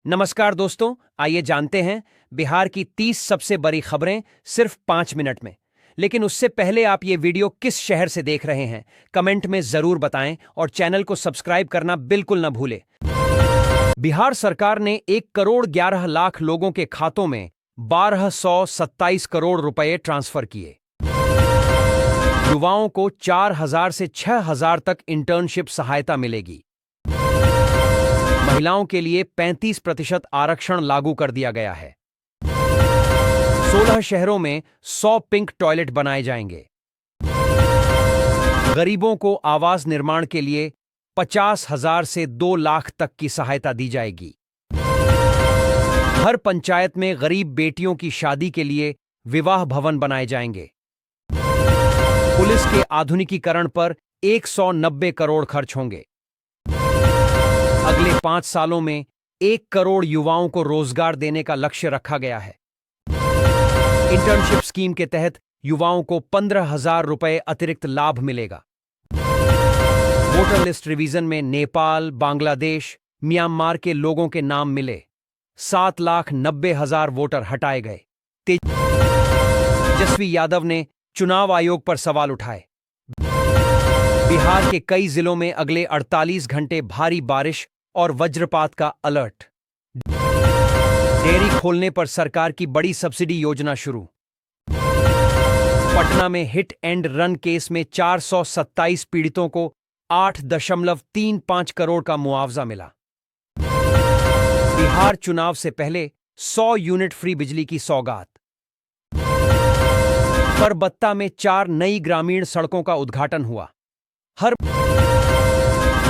नमस्कार दोस्तों, आइए जानते हैं बिहार की 30 सबसे बड़ी खबरें सिर्फ 5 मिनट में। लेकिन उससे पहले आप ये वीडियो किस शहर से देख रहे हैं कमेंट में जरूर बताएं और चैनल को सब्सक्राइब करना बिल्कुल न भूलें। बिहार सरकार ने 1,11,00,000 लोगों के खातों में 1,227 करोड़ रुपए ट्रांसफर किए। युवाओं को 4,000 से 6,000 तक इंटर्नशिप सहायता मिलेगी। महिलाओं के लिए 35% आरक्षण लागू कर दिया गया है। 16 शहरों में 100 पिंक टॉयलेट बनाए जाएंगे। गरीबों को आवास निर्माण के लिए 50,000 से 2 लाख तक की सहायता दी जाएगी। हर पंचायत में गरीब बेटियों की शादी के लिए विवाह भवन बनाए जाएंगे। पुलिस के आधुनिकीकरण पर 190 करोड़ खर्च होंगे। अगले 5 सालों में 1 करोड़ युवाओं को रोजगार देने का लक्ष्य रखा गया है। इंटर्नशिप स्कीम के तहत युवाओं को 15,000 रुपए अतिरिक्त लाभ मिलेगा। वोटर लिस्ट रिवीजन में नेपाल, बांग्लादेश, म्यांमार के लोगों के नाम मिले। 7,90,000 वोटर हटाए गए। तेजस्वी यादव ने चुनाव आयोग पर सवाल उठाए। बिहार के कई जिलों में अगले 48 घंटे भारी बारिश और वज्रपात का अलर्ट। डेयरी खोलने पर सरकार की बड़ी सब्सिडी योजना शुरू। पटना में हिट एंड रन केस में 427 पीड़ितों को 8.35 करोड़ का मुआवजा मिला। बिहार चुनाव से पहले 100 यूनिट फ्री बिजली की सौगात। परबत्ता में 4 नई ग्रामीण सड़कों का उद्घाटन हुआ।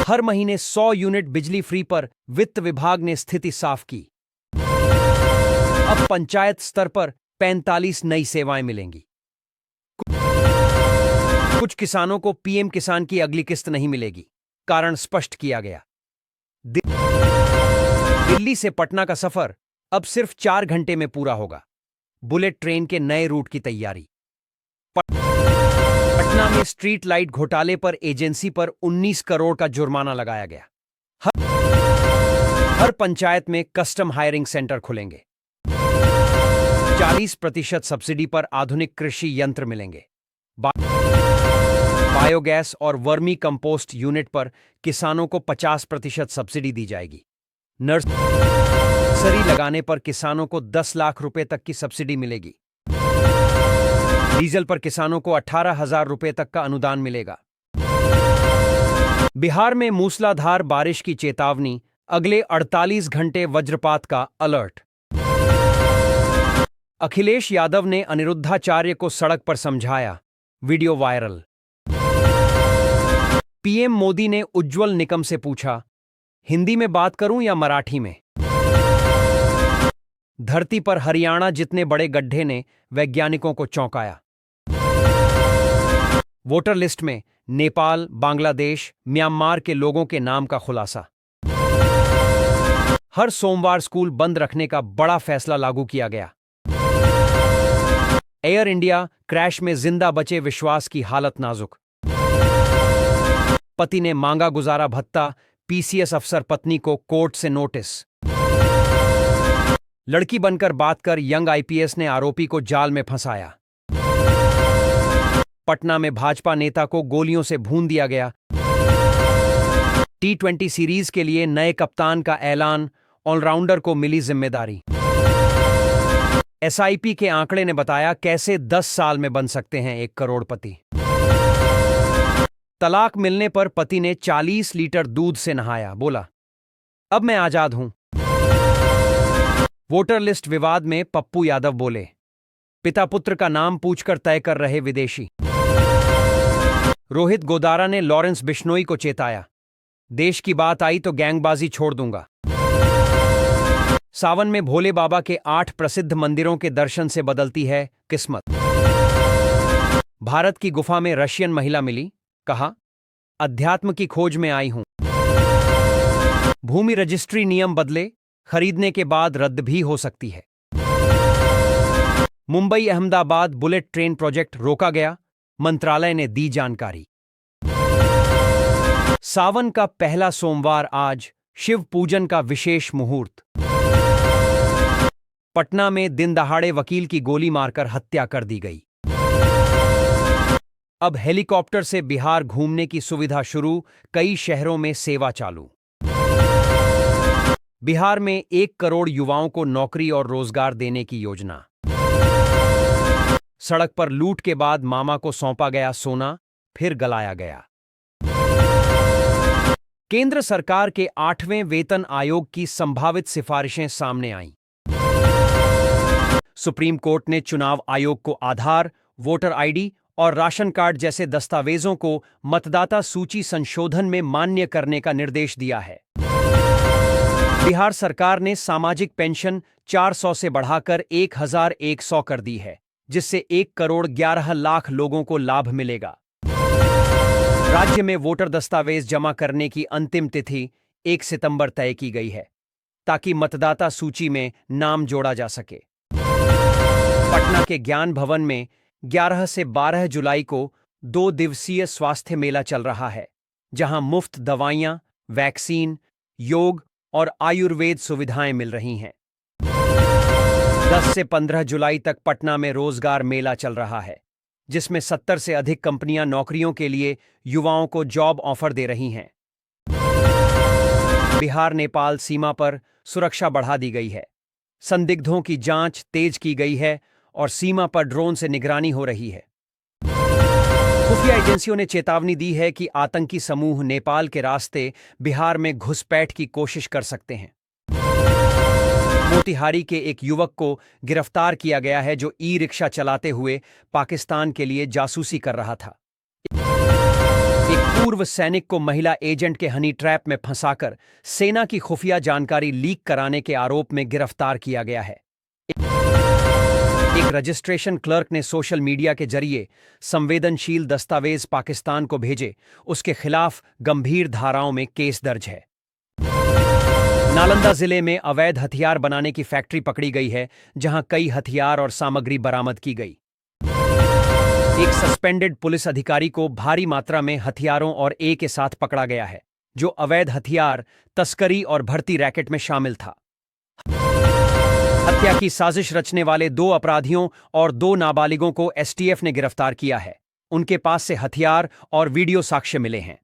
हर महीने 100 यूनिट बिजली फ्री पर वित्त विभाग ने स्थिति साफ की। अब पंचायत स्तर पर 45 नई सेवाएं मिलेंगी। कुछ किसानों को पीएम किसान की अगली किस्त नहीं मिलेगी, कारण स्पष्ट किया गया। दिल्ली से पटना का सफर अब सिर्फ 4 घंटे में पूरा होगा। बुलेट ट्रेन के नए रूट की तैयारी। पटना में स्ट्रीट लाइट घोटाले पर एजेंसी पर 19 करोड़ का जुर्माना लगाया गया। हर पंचायत में कस्टम हायरिंग सेंटर खुलेंगे। 40% सब्सिडी पर आधुनिक कृषि यंत्र मिलेंगे। बायोगैस और वर्मी कंपोस्ट यूनिट पर किसानों को 50% सब्सिडी दी जाएगी। नर्सरी लगाने पर किसानों को 10 लाख रुपए तक की सब्सिडी मिलेगी। डीजल पर किसानों को 18,000 रुपए तक का अनुदान मिलेगा। बिहार में मूसलाधार बारिश की चेतावनी, अगले 48 घंटे वज्रपात का अलर्ट। अखिलेश यादव ने अनिरुद्धाचार्य को सड़क पर समझाया, वीडियो वायरल। पीएम मोदी ने उज्ज्वल निकम से पूछा, हिंदी में बात करूं या मराठी में? धरती पर हरियाणा जितने बड़े गड्ढे ने वैज्ञानिकों को चौंकाया। वोटर लिस्ट में नेपाल, बांग्लादेश, म्यांमार के लोगों के नाम का खुलासा। हर सोमवार स्कूल बंद रखने का बड़ा फैसला लागू किया गया। एयर इंडिया क्रैश में जिंदा बचे विश्वास की हालत नाजुक। पति ने मांगा गुजारा भत्ता, पीसीएस अफसर पत्नी को कोर्ट से नोटिस। लड़की बनकर बात कर यंग आईपीएस ने आरोपी को जाल में फंसाया। पटना में भाजपा नेता को गोलियों से भून दिया गया। T20 सीरीज के लिए नए कप्तान का ऐलान, ऑलराउंडर को मिली जिम्मेदारी। एसआईपी के आंकड़े ने बताया कैसे 10 साल में बन सकते हैं 1 करोड़पति। तलाक मिलने पर पति ने 40 लीटर दूध से नहाया, बोला अब मैं आजाद हूं। वोटर लिस्ट विवाद में पप्पू यादव बोले, पिता पुत्र का नाम पूछकर तय कर रहे विदेशी। रोहित गोदारा ने लॉरेंस बिश्नोई को चेताया, देश की बात आई तो गैंगबाजी छोड़ दूंगा। सावन में भोले बाबा के 8 प्रसिद्ध मंदिरों के दर्शन से बदलती है किस्मत। भारत की गुफा में रशियन महिला मिली, कहा अध्यात्म की खोज में आई हूं। भूमि रजिस्ट्री नियम बदले, खरीदने के बाद रद्द भी हो सकती है। Mumbai Ahmedabad bullet train project रोका गया, मंत्रालय ने दी जानकारी। सावन का पहला सोमवार आज, शिव पूजन का विशेष मुहूर्त। पटना में दिन दहाड़े वकील की गोली मारकर हत्या कर दी गई। अब हेलीकॉप्टर से बिहार घूमने की सुविधा शुरू, कई शहरों में सेवा चालू। बिहार में 1 करोड़ युवाओं को नौकरी और रोजगार देने की योजना। सड़क पर लूट के बाद मामा को सौंपा गया सोना, फिर गलाया गया। केंद्र सरकार के 8वें वेतन आयोग की संभावित सिफारिशें सामने आईं। सुप्रीम कोर्ट ने चुनाव आयोग को आधार, वोटर आईडी और राशन कार्ड जैसे दस्तावेजों को मतदाता सूची संशोधन में मान्य करने का निर्देश दिया है। बिहार सरकार ने सामाजिक पेंशन 400 से बढ़ाकर 1100 कर दी है, जिससे 1 करोड़ 11 लाख लोगों को लाभ मिलेगा। राज्य में वोटर दस्तावेज जमा करने की अंतिम तिथि 1 सितंबर तय की गई है, ताकि मतदाता सूची में नाम जोड़ा जा सके। पटना के ज्ञान भवन में 11 से 12 जुलाई को 2 दिवसीय स्वास्थ्य मेला चल रहा है, जहां मुफ्त दवाइयां, वैक्सीन, योग और आयुर्वेद सुविधाएं मिल रही हैं। 10 से 15 जुलाई तक पटना में रोजगार मेला चल रहा है, जिसमें 70 से अधिक कंपनियां नौकरियों के लिए युवाओं को जॉब ऑफर दे रही हैं। बिहार नेपाल सीमा पर सुरक्षा बढ़ा दी गई है। संदिग्धों की जांच तेज की गई है और सीमा पर ड्रोन से निगरानी हो रही है। खुफिया एजेंसियों ने चेतावनी दी है कि आतंकी समूह नेपाल के रास्ते बिहार में घुसपैठ की कोशिश कर सकते हैं। मोतिहारी के एक युवक को गिरफ्तार किया गया है, जो ई-रिक्शा चलाते हुए पाकिस्तान के लिए जासूसी कर रहा था। एक पूर्व सैनिक को महिला एजेंट के हनी ट्रैप में फंसाकर सेना की खुफिया जानकारी लीक कराने के आरोप में गिरफ्तार किया गया है। एक रजिस्ट्रेशन क्लर्क ने सोशल मीडिया के जरिए संवेदनशील दस्तावेज पाकिस्तान को भेजे, उसके खिलाफ गंभीर धाराओं में केस दर्ज है। नालंदा जिले में अवैध हथियार बनाने की फैक्ट्री पकड़ी गई है, जहां कई हथियार और सामग्री बरामद की गई। एक सस्पेंडेड पुलिस अधिकारी को भारी मात्रा में हथियारों और ए के साथ पकड़ा गया है, जो अवैध हथियार तस्करी और भर्ती रैकेट में शामिल था। हत्या की साजिश रचने वाले 2 अपराधियों और 2 नाबालिगों को एसटीएफ ने गिरफ्तार किया है। उनके पास से हथियार और वीडियो साक्ष्य मिले हैं।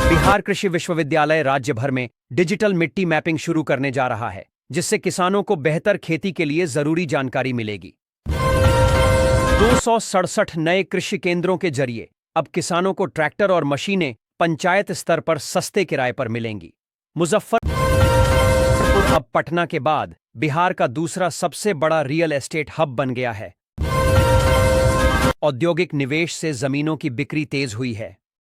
बिहार कृषि विश्वविद्यालय राज्य भर में डिजिटल मिट्टी मैपिंग शुरू करने जा रहा है, जिससे किसानों को बेहतर खेती के लिए जरूरी जानकारी मिलेगी। 267 नए कृषि केंद्रों के जरिए अब किसानों को ट्रैक्टर और मशीनें पंचायत स्तर पर सस्ते किराए पर मिलेंगी। मुजफ्फरपुर अब पटना के बाद बिहार का दूसरा सबसे बड़ा रियल एस्टेट हब बन गया है। औद्योगिक निवेश से जमीनों की बिक्री तेज हुई है।